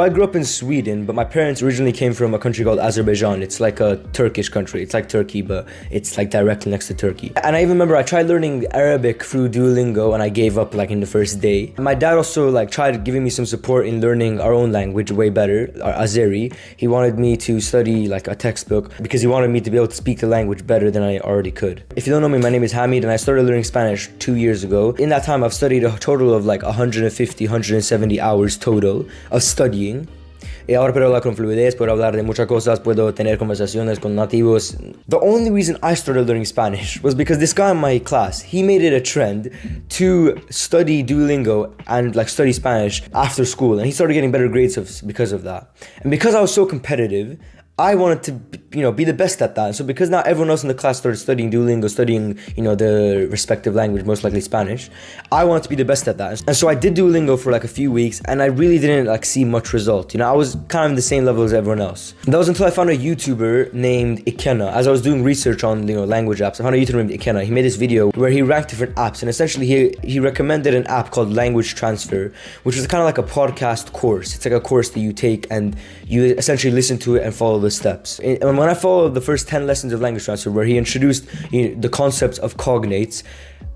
I grew up in Sweden, but my parents originally came from a country called Azerbaijan. It's like a Turkish country. It's like Turkey, but it's like directly next to Turkey. And I even remember I tried learning Arabic through Duolingo and I gave up like in the first day. My dad also like tried giving me some support in learning our own language way better, our Azeri. He wanted me to study like a textbook because he wanted me to be able to speak the language better than I already could. If you don't know me, my name is Hamid and I started learning Spanish 2 years ago. In that time, I've studied a total of like 150, 170 hours total of studying. Y ahora puedo hablar con fluidez, puedo hablar de muchas cosas, puedo tener conversaciones con nativos. The only reason I started learning Spanish was because this guy in my class, he made it a trend to study Duolingo and like study Spanish after school, and he started getting better grades because of that. And because I was so competitive, I wanted to, be the best at that. So because now everyone else in the class started studying Duolingo, studying, the respective language, most likely Spanish, I wanted to be the best at that. And so I did Duolingo for like a few weeks and I really didn't like see much result. I was kind of the same level as everyone else. And that was until I found a YouTuber named Ikena. As I was doing research on, language apps, I found a YouTuber named Ikena. He made this video where he ranked different apps, and essentially he recommended an app called Language Transfer, which is kind of like a podcast course. It's like a course that you take and you essentially listen to it and follow the steps. And when I followed the first 10 lessons of language transfer, where he introduced the concepts of cognates,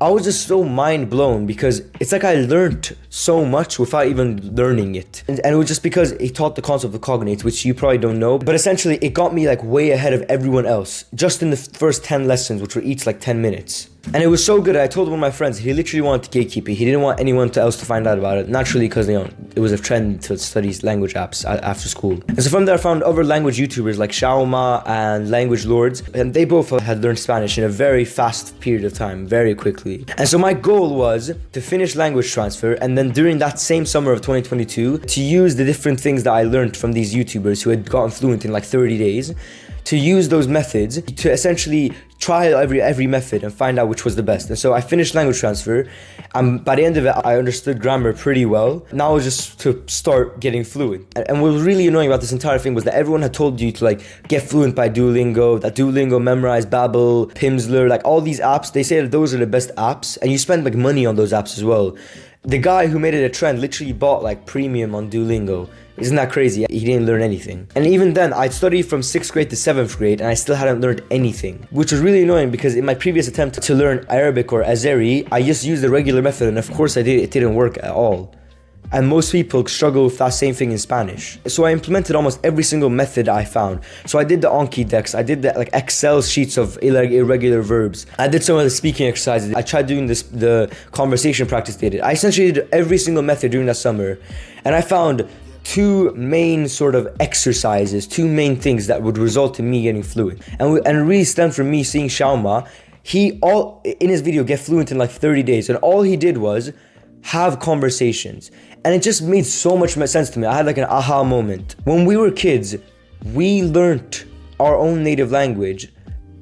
I was just so mind blown because it's like I learned so much without even learning it. And it was just because he taught the concept of cognates, which you probably don't know, but essentially it got me like way ahead of everyone else just in the first 10 lessons, which were each like 10 minutes. And it was so good, I told one of my friends, he literally wanted to gatekeep it. He didn't want anyone else to find out about it. Naturally, because it was a trend to study language apps after school. And so from there I found other language YouTubers like Shauma and Language Lords, and they both had learned Spanish in a very fast period of time, very quickly. And so my goal was to finish language transfer, and then during that same summer of 2022, to use the different things that I learned from these YouTubers who had gotten fluent in like 30 days, to use those methods to essentially try every method and find out which was the best. And so I finished language transfer, and by the end of it, I understood grammar pretty well. Now it was just to start getting fluent. And what was really annoying about this entire thing was that everyone had told you to like get fluent by Duolingo, that Duolingo, Memrise, Babbel, Pimsleur, like all these apps, they say that those are the best apps, and you spend like money on those apps as well. The guy who made it a trend literally bought like premium on Duolingo. Isn't that crazy? He didn't learn anything. And even then, I'd studied from 6th grade to 7th grade and I still hadn't learned anything, which was really annoying because in my previous attempt to learn Arabic or Azeri, I just used the regular method, and of course it didn't work at all. And most people struggle with that same thing in Spanish. So I implemented almost every single method I found. So I did the Anki decks, I did the like Excel sheets of irregular verbs. I did some of the speaking exercises. I tried doing the conversation practice they did. I essentially did every single method during that summer. And I found two main sort of exercises, two main things that would result in me getting fluent. And it really stemmed from me seeing Shauma. In his video, get fluent in like 30 days. And all he did was have conversations. And it just made so much sense to me. I had like an aha moment. When we were kids, we learned our own native language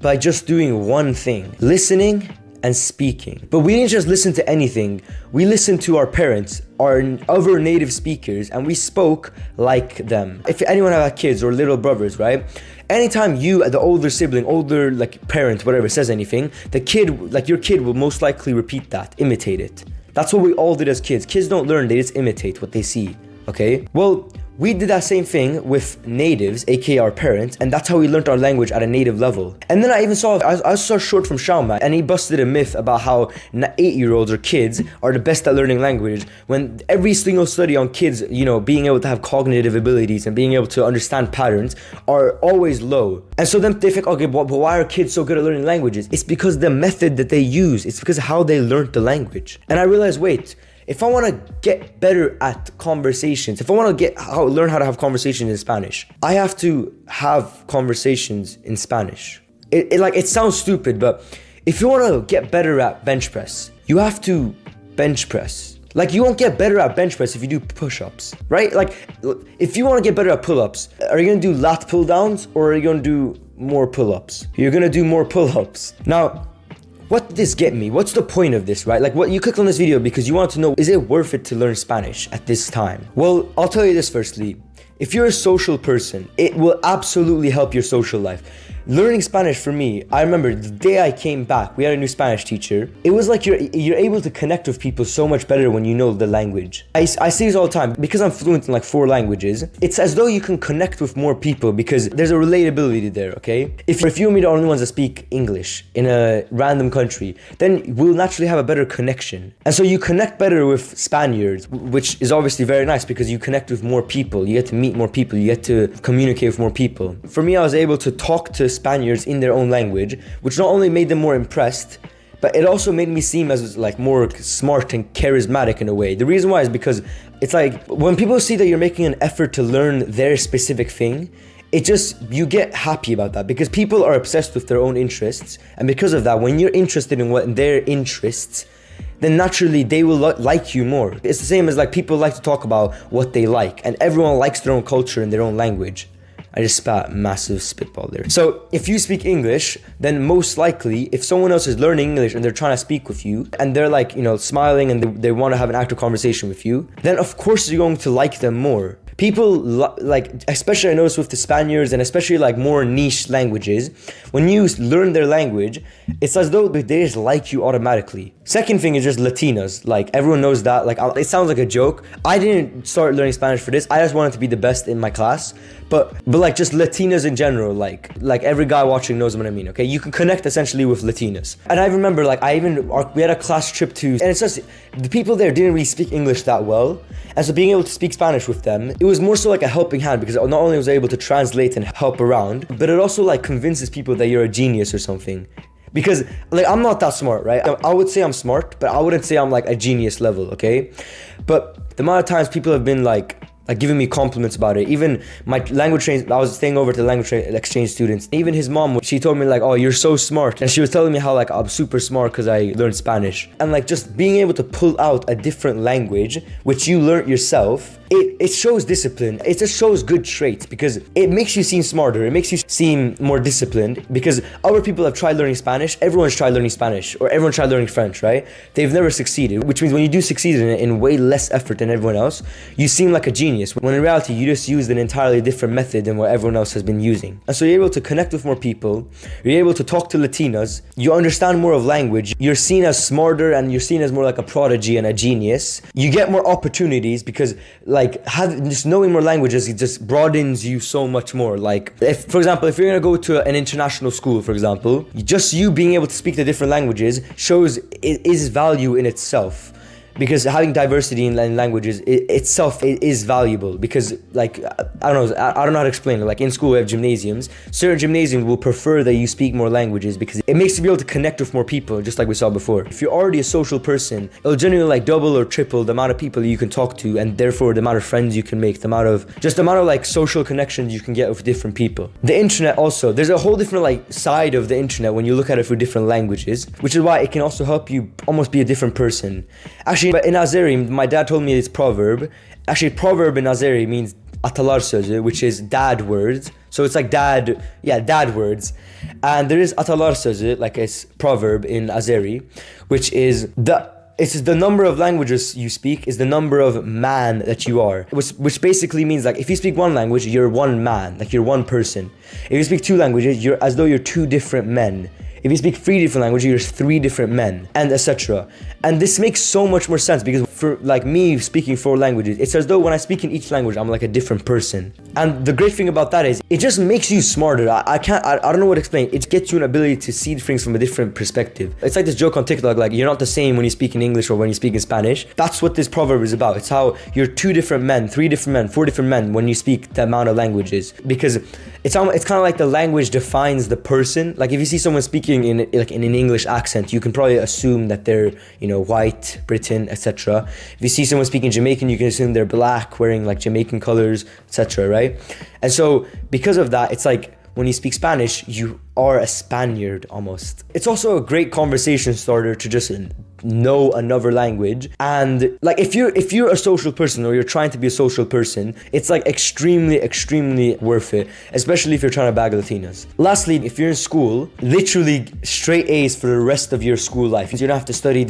by just doing one thing: listening and speaking. But we didn't just listen to anything. We listened to our parents, our other native speakers, and we spoke like them. If anyone had kids or little brothers, right? Anytime you, the older sibling, older like parent, whatever, says anything, your kid will most likely repeat that, imitate it. That's what we all did as kids. Kids don't learn, they just imitate what they see, okay? Well, we did that same thing with natives, aka our parents, and that's how we learned our language at a native level. And then I saw a short from Shauma, and he busted a myth about how 8-year-olds or kids are the best at learning language, when every single study on kids, being able to have cognitive abilities and being able to understand patterns are always low. And so then they think, okay, but why are kids so good at learning languages? It's because the method that they use, it's because of how they learned the language. And I realized, wait, if I want to get better at conversations, if I want to learn how to have conversations in Spanish, I have to have conversations in Spanish. It sounds stupid, but if you want to get better at bench press, you have to bench press. Like, you won't get better at bench press if you do push-ups, right? Like, if you want to get better at pull-ups, are you going to do lat pull-downs or are you going to do more pull-ups? You're going to do more pull-ups. Now, what did this get me? What's the point of this, right? Like, what you clicked on this video because you want to know, is it worth it to learn Spanish at this time? Well, I'll tell you this firstly. If you're a social person, it will absolutely help your social life. learning Spanish for me, I remember the day I came back, we had a new Spanish teacher. It was like you're able to connect with people so much better when you know the language. I see this all the time. Because I'm fluent in like 4 languages, it's as though you can connect with more people because there's a relatability there, okay? If you and me are the only ones that speak English in a random country, then we'll naturally have a better connection. And so you connect better with Spaniards, which is obviously very nice because you connect with more people, you get to meet more people, you get to communicate with more people. For me, I was able to talk to Spaniards in their own language, which not only made them more impressed, but it also made me seem as like more smart and charismatic in a way. The reason why is because it's like when people see that you're making an effort to learn their specific thing, you get happy about that because people are obsessed with their own interests. And because of that, when you're interested in what their interests, then naturally they will like you more. It's the same as like people like to talk about what they like, and everyone likes their own culture and their own language. I just spat massive spitball there. So if you speak English, then most likely if someone else is learning English and they're trying to speak with you and they're like, smiling and they want to have an active conversation with you, then of course you're going to like them more. People like, especially I notice with the Spaniards and especially like more niche languages, when you learn their language, it's as though they just like you automatically. Second thing is just Latinas. Like everyone knows that. Like it sounds like a joke. I didn't start learning Spanish for this. I just wanted to be the best in my class. But like just Latinas in general, like every guy watching knows what I mean, okay? You can connect essentially with Latinas. And I remember like we had a class trip to, and it's just, the people there didn't really speak English that well. And so being able to speak Spanish with them, it was more so like a helping hand because not only was I able to translate and help around, but it also like convinces people that you're a genius or something. Because like I'm not that smart, right? I would say I'm smart, but I wouldn't say I'm like a genius level, okay? But the amount of times people have been like giving me compliments about it. Even my language train, I was staying over to language exchange students. Even his mom, she told me like, oh, you're so smart. And she was telling me how like I'm super smart because I learned Spanish. And like just being able to pull out a different language, which you learned yourself, it shows discipline. It just shows good traits because it makes you seem smarter. It makes you seem more disciplined because other people have tried learning Spanish. Everyone's tried learning Spanish or everyone tried learning French, right? They've never succeeded, which means when you do succeed in it in way less effort than everyone else, you seem like a genius. When in reality, you just used an entirely different method than what everyone else has been using. And so you're able to connect with more people. You're able to talk to Latinas. You understand more of language. You're seen as smarter and you're seen as more like a prodigy and a genius. You get more opportunities because just knowing more languages, it just broadens you so much more. Like if, for example, if you're gonna go to an international school, for example, just you being able to speak the different languages shows it is value in itself. Because having diversity in languages itself is valuable because like I don't know how to explain it. Like in school we have gymnasiums. Certain gymnasiums will prefer that you speak more languages because it makes you be able to connect with more people, just like we saw before. If you're already a social person, it'll generally like double or triple the amount of people you can talk to and therefore the amount of friends you can make, the amount of like social connections you can get with different people. The internet also, there's a whole different like side of the internet when you look at it through different languages, which is why it can also help you almost be a different person. Actually, but in Azeri, my dad told me it's proverb. Actually, proverb in Azeri means atalar sözü, which is dad words. So it's like dad words. And there is atalar sözü, like it's proverb in Azeri, which is the number of languages you speak is the number of man that you are. Which basically means like if you speak one language, you're one man, like you're one person. If you speak 2 languages, you're as though you're 2 different men. If you speak 3 different languages, you're 3 different men, and etc. And this makes so much more sense because for like me speaking 4 languages, it's as though when I speak in each language, I'm like a different person. And the great thing about that is it just makes you smarter. I don't know what to explain. It gets you an ability to see things from a different perspective. It's like this joke on TikTok, like you're not the same when you speak in English or when you speak in Spanish. That's what this proverb is about. It's how you're 2 different men, 3 different men, 4 different men when you speak the amount of languages. Because it's kind of like the language defines the person. Like if you see someone speaking in an English accent, you can probably assume that they're, white, Britain, etc. If you see someone speaking Jamaican, you can assume they're black, wearing like Jamaican colors, etc. Right? And so because of that, it's like when you speak Spanish, you are a Spaniard almost. It's also a great conversation starter to just know another language. And like if you're a social person or you're trying to be a social person, it's like extremely worth it, especially if you're trying to bag Latinas. Lastly, if you're in school, literally straight A's for the rest of your school life. You don't have to study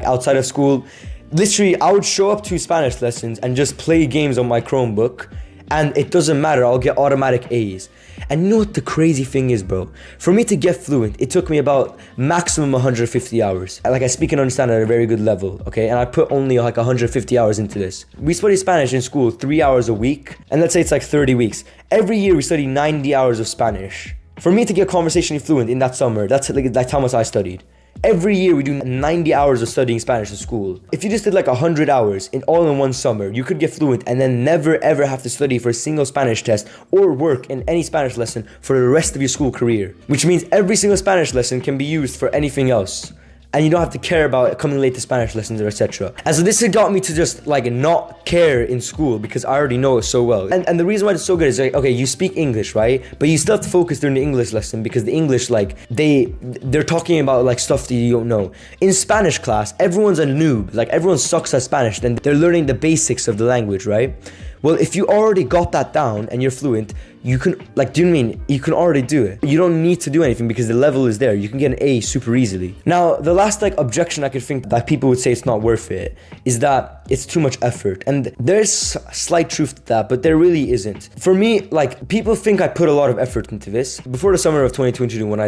outside of school. Literally, I would show up to Spanish lessons and just play games on my Chromebook And it doesn't matter, I'll get automatic A's. And you know what the crazy thing is, bro? For me to get fluent, it took me about maximum 150 hours. Like, I speak and understand at a very good level, okay? And I put only like 150 hours into this. We study Spanish in school 3 hours a week, and let's say it's like 30 weeks. Every year we study 90 hours of Spanish. For me to get conversationally fluent in that summer, that's how much I studied. Every year we do 90 hours of studying Spanish in school. If you just did like 100 hours all in one summer, you could get fluent and then never ever have to study for a single Spanish test or work in any Spanish lesson for the rest of your school career. Which means every single Spanish lesson can be used for anything else. And you don't have to care about coming late to Spanish lessons or etc. And so this had got me to just like not care in school because I already know it so well. And the reason why it's so good is like, okay, you speak English, right? But you still have to focus during the English lesson because the English, like, they're talking about like stuff that you don't know. In Spanish class, everyone's a noob. Like, everyone sucks at Spanish. Then they're learning the basics of the language, right? Well, if you already got that down and you're fluent, you can, like, do you know what I mean? You can already do it. You don't need to do anything because the level is there. You can get an A super easily. Now, the last like objection I could think that people would say it's not worth it is that it's too much effort. And there's slight truth to that, but there really isn't. For me, like, people think I put a lot of effort into this. Before the summer of 2022, when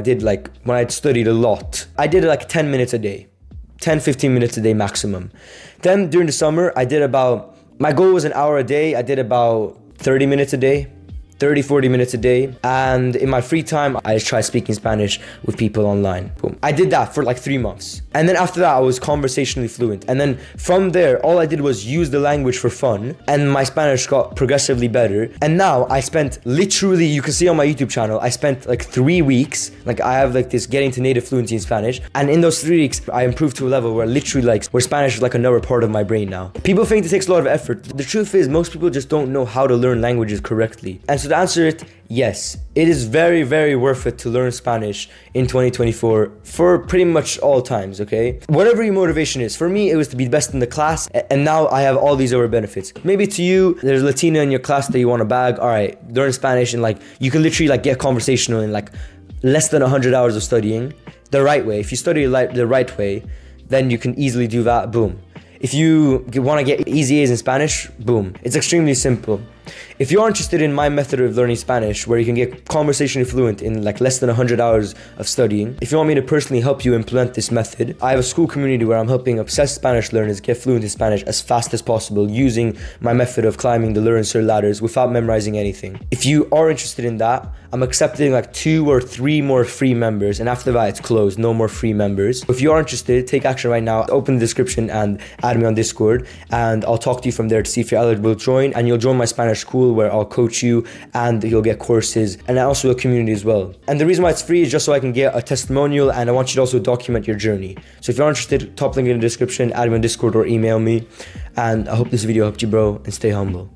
I'd studied a lot, I did like 10 minutes a day. 10, 15 minutes a day maximum. Then during the summer, my goal was an hour a day. I did about 30 minutes a day, 30, 40 minutes a day. And in my free time, I just tried speaking Spanish with people online. Boom. I did that for like 3 months. And then after that, I was conversationally fluent. And then from there, all I did was use the language for fun. And my Spanish got progressively better. And now I spent literally, you can see on my YouTube channel, I spent like 3 weeks. Like, I have like this getting to native fluency in Spanish. And in those 3 weeks, I improved to a level where literally like, where Spanish is like another part of my brain now. People think it takes a lot of effort. The truth is, most people just don't know how to learn languages correctly. And so to answer it, yes, it is very, very worth it to learn Spanish in 2024 for pretty much all times, okay? Whatever your motivation is. For me, it was to be the best in the class, and now I have all these other benefits. Maybe to you, there's Latina in your class that you want to bag. All right, learn Spanish, and like, you can literally like get conversational in like less than 100 hours of studying the right way. If you study the right way, then you can easily do that. Boom. If you want to get easy A's in Spanish, boom. It's extremely simple. If you're interested in my method of learning Spanish, where you can get conversationally fluent in like less than 100 hours of studying, if you want me to personally help you implement this method, I have a school community where I'm helping obsessed Spanish learners get fluent in Spanish as fast as possible using my method of climbing the Learn Sir ladders without memorizing anything. If you are interested in that, I'm accepting like 2 or 3 more free members, and after that it's closed, no more free members. If you are interested, take action right now. Open the description and add me on Discord, and I'll talk to you from there to see if you're eligible to join, and you'll join my Spanish school where I'll coach you and you'll get courses and also a community as well. And the reason why it's free is just so I can get a testimonial, and I want you to also document your journey. So if you're interested, top link in the description, add me on Discord or email me. And I hope this video helped you, bro, and stay humble.